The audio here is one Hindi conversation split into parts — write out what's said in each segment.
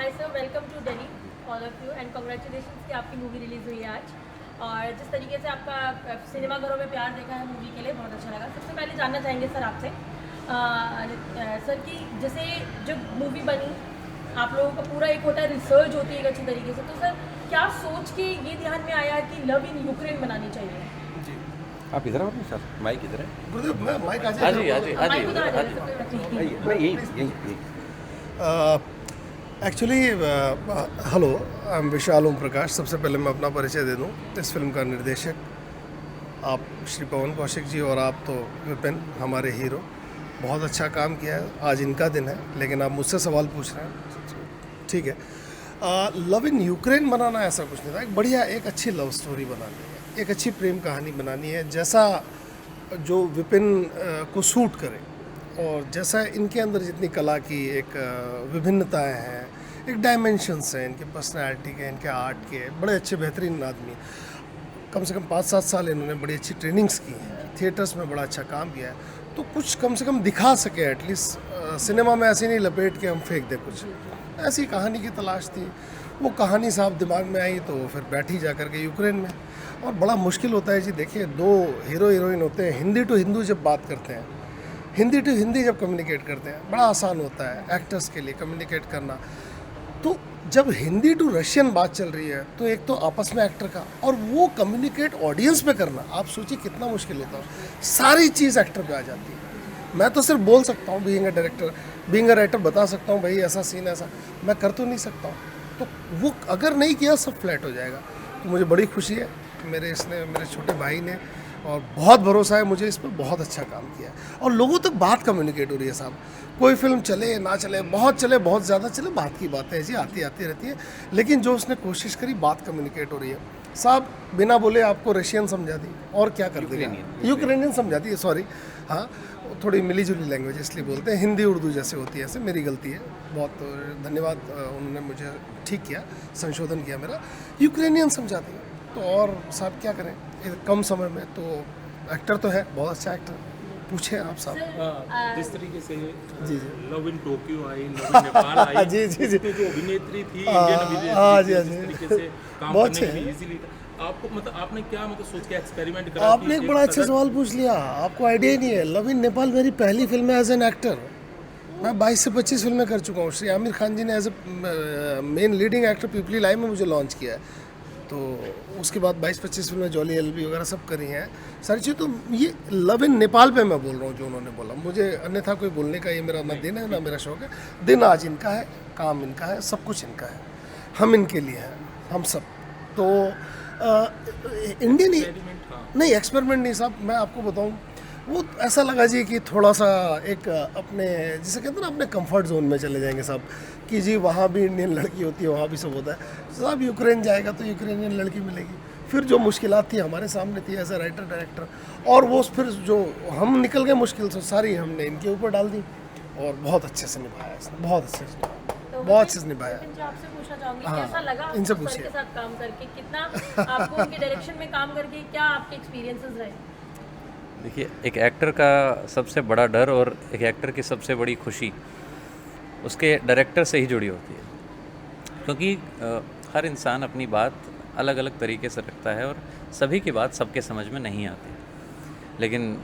Hi sir, welcome to Delhi all of you and congratulation कि आपकी मूवी रिलीज़ हुई है आज। और जिस तरीके से आपका सिनेमाघरों में प्यार देखा है मूवी के लिए बहुत अच्छा लगा। सबसे पहले जानना चाहेंगे सर आपसे सर कि जैसे जब मूवी बनी आप लोगों का पूरा एक होता है रिसर्च होती है एक अच्छी तरीके से, तो सर क्या सोच के ये ध्यान में आया कि लव इन यूक्रेन बनानी चाहिए? जी आप इधर आओ सर, माइक इधर है। गुरुदेव, मैं माइक आ हाँ जी हाँ जी हाँ जी माइक उधर आ हाँ जाए, जी सबसे यही मैं यही एक्चुअली हेलो, आई एम विशाल ओम प्रकाश। सबसे पहले मैं अपना परिचय दे दूं। इस फिल्म का निर्देशक आप श्री पवन कौशिक जी और आप तो विपिन हमारे हीरो, बहुत अच्छा काम किया है। आज इनका दिन है लेकिन आप मुझसे सवाल पूछ रहे हैं, ठीक है। लव इन यूक्रेन बनाना ऐसा कुछ नहीं था, एक बढ़िया एक अच्छी लव स्टोरी बनानी है, एक अच्छी प्रेम कहानी बनानी है जैसा जो विपिन को सूट करे और जैसा इनके अंदर जितनी कला की एक विभिन्नताएं हैं, एक डायमेंशंस हैं इनके पर्सनालिटी के, इनके आर्ट के, बड़े अच्छे बेहतरीन आदमी। कम से कम 5-7 साल इन्होंने बड़ी अच्छी ट्रेनिंग्स की हैं, थिएटर्स में बड़ा अच्छा काम किया है, तो कुछ कम से कम दिखा सके एटलीस्ट। सिनेमा में ऐसे नहीं लपेट के हम फेंक दें, कुछ ऐसी कहानी की तलाश थी। वो कहानी साहब दिमाग में आई तो फिर बैठी जा कर के यूक्रेन में। और बड़ा मुश्किल होता है जी, देखिए दो हीरो हीरोइन होते हैं, हिंदी टू हिंदू जब बात करते हैं, हिंदी टू हिंदी जब कम्युनिकेट करते हैं, बड़ा आसान होता है एक्टर्स के लिए कम्युनिकेट करना। तो जब हिंदी टू रशियन बात चल रही है तो एक तो आपस में एक्टर का और वो कम्युनिकेट ऑडियंस में करना, आप सोचिए कितना मुश्किल होता है। सारी चीज़ एक्टर पे आ जाती है। मैं तो सिर्फ बोल सकता हूँ, being a director, being a writer बता सकता हूँ भाई ऐसा सीन ऐसा, मैं कर तो नहीं सकता हूँ। तो वो अगर नहीं किया सब फ्लैट हो जाएगा। तो मुझे बड़ी खुशी है कि मेरे छोटे भाई ने, और बहुत भरोसा है मुझे इस पर, बहुत अच्छा काम किया है और लोगों तक बात कम्युनिकेट हो रही है साहब। कोई फिल्म चले ना चले, बहुत चले बहुत ज़्यादा चले, बात की बात है जी, आती आती रहती है, लेकिन जो उसने कोशिश करी बात कम्युनिकेट हो रही है साहब। बिना बोले आपको रशियन समझा दी और क्या कर देगा, यूक्रेनियन समझा दी, सॉरी। हाँ, थोड़ी मिली जुली लैंग्वेज इसलिए बोलते हैं, हिंदी उर्दू जैसे होती है, ऐसे मेरी गलती है। बहुत धन्यवाद, उन्होंने मुझे ठीक किया, संशोधन किया मेरा। यूक्रेनियन समझा दी तो और साहब क्या करें कम समय में। तो एक्टर तो है, बहुत अच्छा एक्टर, पूछे आप साहब। जिस तरीके से जी लव इन टोक्यो आई, लव इन नेपाल आई, जी जी जी, उसमें जो अभिनेत्री थी, हाँ, इंडियन हाँ, अभिनेत्री जी, थी, जी। जिस तरीके से काम बहुत करने अच्छे के लिए इजीली था। आपको मतलब आपने क्या मतलब सोच के एक्सपेरिमेंट करा? आपने एक बड़ा अच्छा सवाल पूछ लिया, आपको आइडिया ही नहीं है। लव इन नेपाल मेरी पहली फिल्म है एज एन एक्टर। मैं 22 से 25 फिल्में कर चुका हूँ। श्री आमिर खान जी ने as a main leading actor Peepli Live में मुझे लॉन्च किया है। तो उसके बाद 22-25 फिल्में जॉली एलबी वगैरह सब करी हैं सारी चीज़। तो ये लव इन नेपाल पे मैं बोल रहा हूँ जो उन्होंने बोला, मुझे अन्यथा कोई बोलने का ये मेरा ना दिन है ना मेरा शौक है। दिन आज इनका है, काम इनका है, सब कुछ इनका है, हम इनके लिए हैं, हम सब। तो इंडियन ही नहीं, एक्सपेरिमेंट नहीं साहब, मैं आपको बताऊँ, वो ऐसा लगा जी कि थोड़ा सा एक अपने जिसे कहते हैं ना अपने कंफर्ट जोन में चले जाएंगे साहब, कि जी वहाँ भी इंडियन लड़की होती है, वहाँ भी सब होता है साहब। यूक्रेन जाएगा तो यूक्रेनियन लड़की मिलेगी। फिर जो मुश्किलात थी हमारे सामने थी एज ए राइटर डायरेक्टर, और वो फिर जो हम निकल गए मुश्किल से सारी हमने इनके ऊपर डाल दी और बहुत अच्छे से निभाया इसने, बहुत अच्छे से निभाया, तो बहुत अच्छे से निभाया। विपिन, आपसे पूछना चाहूंगी हाँ, कैसा लगा आपको इनसे सर पूछिए। के साथ काम करके, कितना आपको उनके डायरेक्शन में काम करके क्या आपके एक्सपीरियंसेस रहे? देखिए, एक एक्टर का सबसे बड़ा डर और एक एक्टर की सबसे बड़ी खुशी उसके डायरेक्टर से ही जुड़ी होती है, क्योंकि हर इंसान अपनी बात अलग अलग तरीके से रखता है और सभी की बात सबके समझ में नहीं आती। लेकिन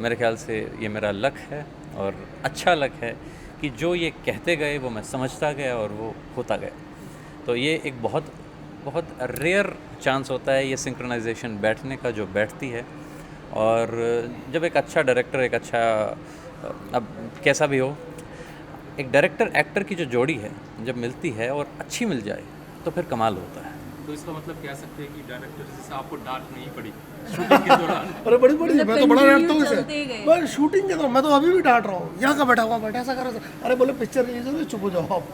मेरे ख्याल से ये मेरा लक है और अच्छा लक है कि जो ये कहते गए वो मैं समझता गया और वो होता गया। तो ये एक बहुत बहुत रेयर चांस होता है ये सिंक्रोनाइजेशन बैठने का, जो बैठती है। और जब एक अच्छा डायरेक्टर, एक अच्छा, अब कैसा भी हो, एक डायरेक्टर एक्टर की जो जोड़ी है जब मिलती है और अच्छी मिल जाए तो फिर कमाल होता है। तो इसका मतलब कह सकते हैं कि डायरेक्टर जैसे आपको डांट नहीं पड़ी शूटिंग के दौरान? अरे बड़ी बड़ी, मैं तो बड़ा डांटता हूँ चलते गए। इसे, मैं शूटिंग के दौरान मैं तो अभी भी डांट रहा हूँ, यहाँ का बैठा हुआ बैठा ऐसा करो। अरे बोले पिक्चर रिलीज हो, चुप हो जाओ आप,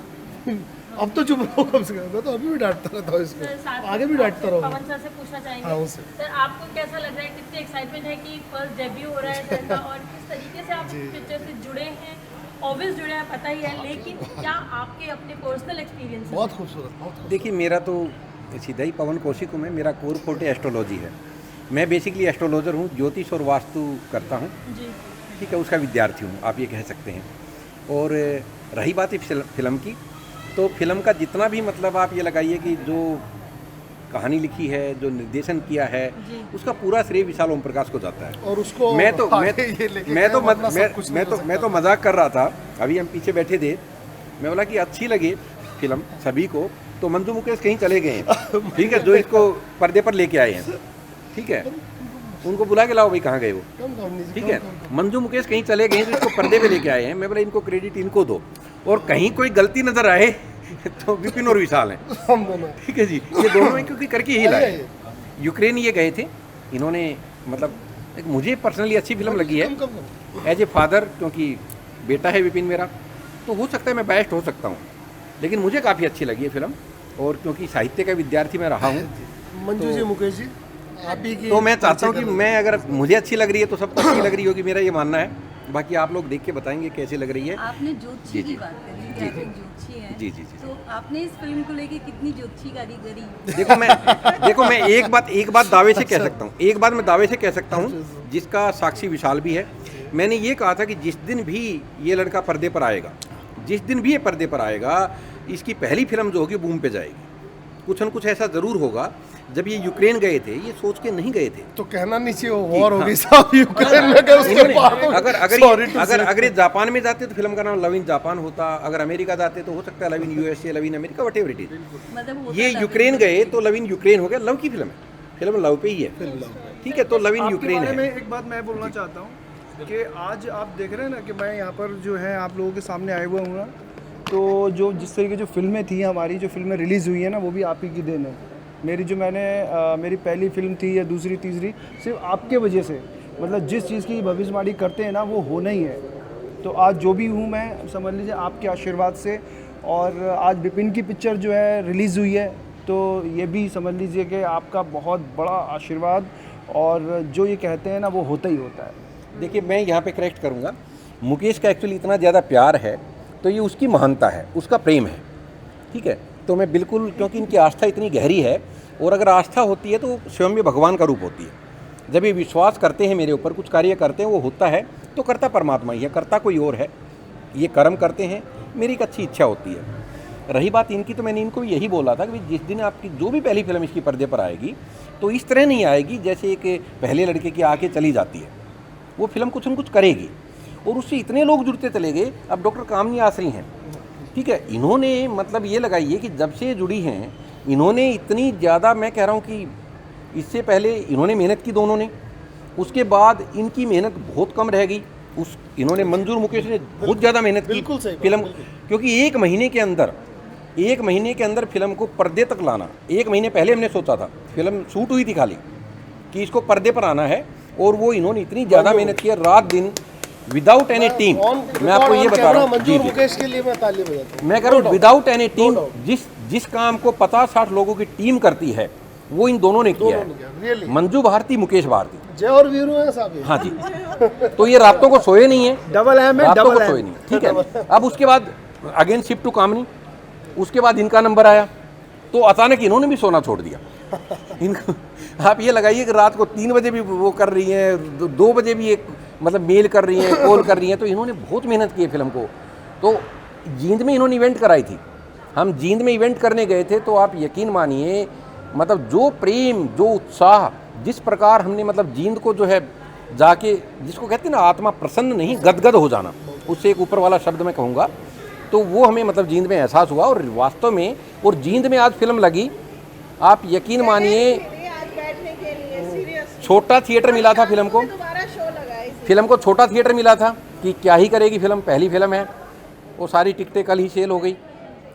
अब तो चुप रहो कम से कम। मैं तो अभी भी डांटता रहता हूँ सर, इसको, साथ आगे भी में डांटता आपसे रहूँगा। पवन सर से पूछना हाँ, चाहेंगे उससे। सर, आपको कैसा लग रहा है, कितनी एक्साइटमेंट है कि फर्स्ट डेब्यू हो रहा है सर का, और किस तरीके से आप पिक्चर से जुड़े हैं? ऑब्वियस जुड़े हैं, पता ही है, लेकिन क्या आपके अपने पर्सनल एक्सपीरियंस? बहुत खूबसूरत, बहुत खूबसूरत। देखिए, मेरा तो सीधा ही पवन कौशिक हूँ मैं, मेरा कोर फोटे एस्ट्रोलॉजी है। मैं बेसिकली एस्ट्रोलॉजर हूँ, ज्योतिष और वास्तु करता हूँ, जी, ठीक है, उसका विद्यार्थी हूँ आप ये कह सकते हैं। और रही बात फिल्म की, तो फिल्म का जितना भी मतलब आप ये लगाइए कि जो कहानी लिखी है, जो निर्देशन किया है, उसका पूरा श्रेय विशाल ओम प्रकाश को जाता है। और उसको मैं तो मजाक कर रहा था, अभी हम पीछे बैठे थे, मैं बोला कि अच्छी लगे फिल्म सभी को, तो मंजू मुकेश कहीं चले गए हैं, ठीक है, जो इसको पर्दे पर लेके आए हैं, ठीक है, उनको बुला के लाओ भाई, कहाँ गए वो, ठीक है, मंजू मुकेश कहीं चले गए हैं, तो इसको पर्दे पे लेके आए हैं। मैं बोला इनको क्रेडिट इनको दो, और कहीं कोई गलती नजर आए तो विपिन और विशाल हैं, हम दोनों, ठीक है जी, ये दोनों हैं, क्योंकि करके ही लाए। यूक्रेन ये गए थे, इन्होंने मतलब एक मुझे पर्सनली अच्छी फिल्म लगी है एज ए फादर, क्योंकि बेटा है विपिन मेरा, तो हो सकता है मैं बायस्ड हो सकता हूँ, लेकिन मुझे काफ़ी अच्छी लगी है फिल्म, और क्योंकि साहित्य का विद्यार्थी मैं रहा हूँ, मंजू जी, मुकेश जी, आप ही की तो मैं चाहता हूँ कि मैं, अगर मुझे अच्छी लग रही है तो सबको अच्छी लग रही होगी, मेरा ये मानना है। बाकी आप लोग देख के बताएंगे कैसी लग रही है। आपने ज्योतिषी की बात करी, कि आप एक ज्योतिषी हैं, जी। तो आपने इस फिल्म को लेके कितनी ज्योतिषी कारीगरी? देखो मैं एक बात दावे से कह सकता हूँ, एक बात मैं दावे से कह सकता हूँ, जिसका साक्षी विशाल भी है। मैंने ये कहा था कि जिस दिन भी ये लड़का पर्दे पर आएगा, जिस दिन भी ये पर्दे पर आएगा, इसकी पहली फिल्म जो होगी बूम पे जाएगी। कुछ न कुछ ऐसा ज़रूर होगा। जब ये यूक्रेन गए थे, ये सोच के नहीं गए थे, तो कहना नहीं चाहिए वो वॉर होगी साहब यूक्रेन में गए, उसके बाद अगर ये जापान में जाते तो फिल्म का नाम लव इन जापान होता, अगर अमेरिका जाते तो हो सकता है love in USA, love in America, whatever it is. मतलब ये यूक्रेन गए तो लव इन यूक्रेन हो गया, लव की फिल्म है, फिल्म लव पे ही है, ठीक है, तो लव इन यूक्रेन है। एक बात मैं बोलना चाहता हूँ कि आज आप देख रहे हैं ना कि मैं यहाँ पर जो है आप लोगों के सामने आए हुए हूँ ना, तो जो जिस तरीके जो फिल्में थी हमारी, जो फिल्में रिलीज़ हुई है ना, वो भी आप ही की देन है। मेरी पहली फिल्म थी या दूसरी तीसरी, सिर्फ आपके वजह से, मतलब जिस चीज़ की भविष्यवाणी करते हैं ना वो होना ही है। तो आज जो भी हूँ मैं, समझ लीजिए आपके आशीर्वाद से, और आज विपिन की पिक्चर जो है रिलीज़ हुई है, तो ये भी समझ लीजिए कि आपका बहुत बड़ा आशीर्वाद, और जो ये कहते हैं ना वो होता ही होता है। देखिए मैं यहाँ पे करेक्ट करूँगा, मुकेश का एक्चुअली इतना ज़्यादा प्यार है तो ये उसकी महानता है, उसका प्रेम है, ठीक है, तो मैं बिल्कुल, क्योंकि इनकी आस्था इतनी गहरी है, और अगर आस्था होती है तो स्वयं में भगवान का रूप होती है। जब ये विश्वास करते हैं मेरे ऊपर, कुछ कार्य करते हैं, वो होता है, तो करता परमात्मा ही है, करता कोई और है। ये कर्म करते हैं, मेरी एक अच्छी इच्छा होती है। रही बात इनकी, तो मैंने इनको यही बोला था कि जिस दिन आपकी जो भी पहली फिल्म इसकी पर्दे पर आएगी, तो इस तरह नहीं आएगी जैसे एक पहले लड़के की आके चली जाती है। वो फिल्म कुछ न कुछ करेगी, और उससे इतने लोग जुड़ते चले गए। अब डॉक्टर कामनी आसरी हैं, ठीक है, इन्होंने मतलब ये लगाइए कि जब से जुड़ी हैं, इन्होंने इतनी ज़्यादा, मैं कह रहा हूँ कि इससे पहले इन्होंने मेहनत की दोनों ने, उसके बाद इनकी मेहनत बहुत कम रह गई। इन्होंने, मंजूर मुकेश ने बहुत ज़्यादा मेहनत की फिल्म, क्योंकि एक महीने के अंदर फिल्म को पर्दे तक लाना, एक महीने पहले हमने सोचा था, फिल्म शूट हुई थी खाली कि इसको पर्दे पर आना है, और वो इन्होंने इतनी ज़्यादा मेहनत की, रात दिन, विदाउट एनी टीम। मैं आपको ये बता रहा हूँ, जी मुकेश के लिए मैं ताली बजाता हूँ। मैं कह रहा हूँ विदाउट एनी टीम, जिस काम को 50-60 लोगों की टीम करती है, वो इन दोनों ने किया है। मंजू भारती, मुकेश भारती, जय और वीरू है साहब। हाँ जी, तो ये रातों को सोए नहीं है, डबल एम है, रातों डबल को सोए नहीं, ठीक है। अब उसके बाद अगेन शिफ्ट टू कामनी, उसके बाद इनका नंबर आया, तो अचानक इन्होंने भी सोना छोड़ दिया। इनको आप ये लगाइए कि रात को 3 बजे भी वो कर रही हैं, 2 बजे भी एक मतलब मेल कर रही हैं, कॉल कर रही हैं, तो इन्होंने बहुत मेहनत की है फिल्म को। तो जींद में इन्होंने इवेंट कराई थी, हम जींद में इवेंट करने गए थे, तो आप यकीन मानिए, मतलब जो प्रेम, जो उत्साह, जिस प्रकार हमने मतलब जींद को जो है जाके, जिसको कहते हैं ना आत्मा प्रसन्न नहीं, गदगद हो जाना, उससे एक ऊपर वाला शब्द मैं कहूँगा, तो वो हमें मतलब जींद में एहसास हुआ। और वास्तव में, और जींद में आज फिल्म लगी, आप यकीन मानिए, छोटा थिएटर मिला था फिल्म को छोटा थिएटर मिला था कि क्या ही करेगी फिल्म, पहली फिल्म है, वो सारी टिकटें कल ही सेल हो गई।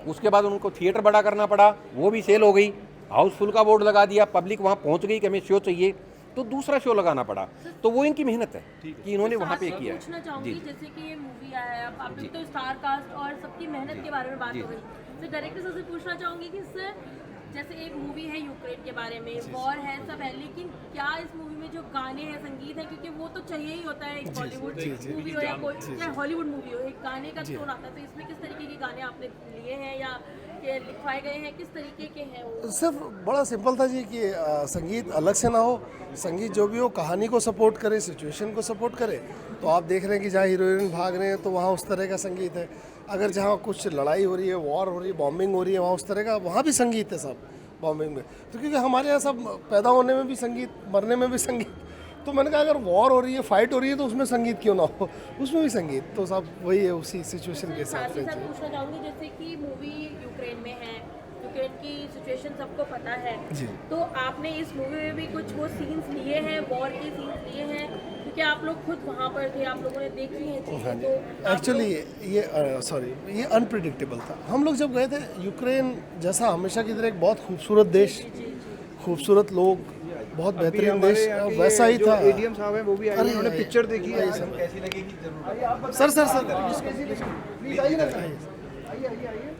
उसके बाद उनको थिएटर बड़ा करना पड़ा, वो भी सेल हो गई, हाउसफुल का बोर्ड लगा दिया, पब्लिक वहाँ पहुँच गई कि हमें शो चाहिए, तो दूसरा शो लगाना पड़ा। तो वो इनकी मेहनत है कि इन्होंने वहाँ पे किया है। पूछना चाहूँगी, जैसे कि ये मूवी आया है, अब आपने तो स्टार कास्ट और सबकी मेहनत के बारे में बात हो गई, तो डायरेक्टर से पूछना चाहूँगी कि सर, जैसे एक मूवी है यूक्रेन के बारे में, वॉर है, सब है, लेकिन क्या इस मूवी में जो गाने हैं, संगीत है, क्योंकि वो तो चाहिए ही होता है, एक बॉलीवुड मूवी हो या कोई चाहे हॉलीवुड मूवी हो, एक गाने का टोन आता है, तो इसमें किस तरीके के गाने आपने लिए हैं या लिखवाए गए हैं, किस तरीके के हैं वो? सिर्फ बड़ा सिंपल था जी कि संगीत अलग से ना हो, संगीत जो भी हो कहानी को सपोर्ट करे, सिचुएशन को सपोर्ट करे। तो आप देख रहे हैं कि जहाँ हीरोइन भाग रहे हैं तो वहाँ उस तरह का संगीत है, अगर जहाँ कुछ लड़ाई हो रही है, वॉर हो रही है, बॉम्बिंग हो रही है, वहाँ उस तरह का वहाँ भी संगीत है सब बॉम्बिंग में। तो क्योंकि हमारे यहाँ सब पैदा होने में भी संगीत, मरने में भी संगीत, तो मैंने कहा अगर वॉर हो रही है, फाइट हो रही है, तो उसमें संगीत क्यों ना हो, उसमें भी संगीत। तो सब वही है, उसी सिचुएशन के हिसाब साथ ही से। साथ पूछना चाहूँगी जैसे कि मूवी यूक्रेन में है, यूक्रेन की सिचुएशन सबको पता है जी। तो आपने इस मूवी में भी कुछ वो सीन्स लिए हैं, वॉर के सीन्स लिए हैं, क्योंकि आप लोग खुद वहाँ पर थे, आप लोगों ने देखी हैं हाँ चीज़ें। जी, तो एक्चुअली ये अनप्रिडिक्टेबल था। हम लोग जब गए थे यूक्रेन, जैसा हमेशा की तरह एक बहुत खूबसूरत देश, खूबसूरत लोग, बहुत अभी बेहतरीन हमारे देश, यहाँ के वैसा ही जो था। एडीएम साहब हैं वो भी आए हैं, उन्होंने आइए, पिक्चर देखी है। आइए, कैसी लगेगी जरूर। सर प्लीज आइए ना। आइए आइए आइए।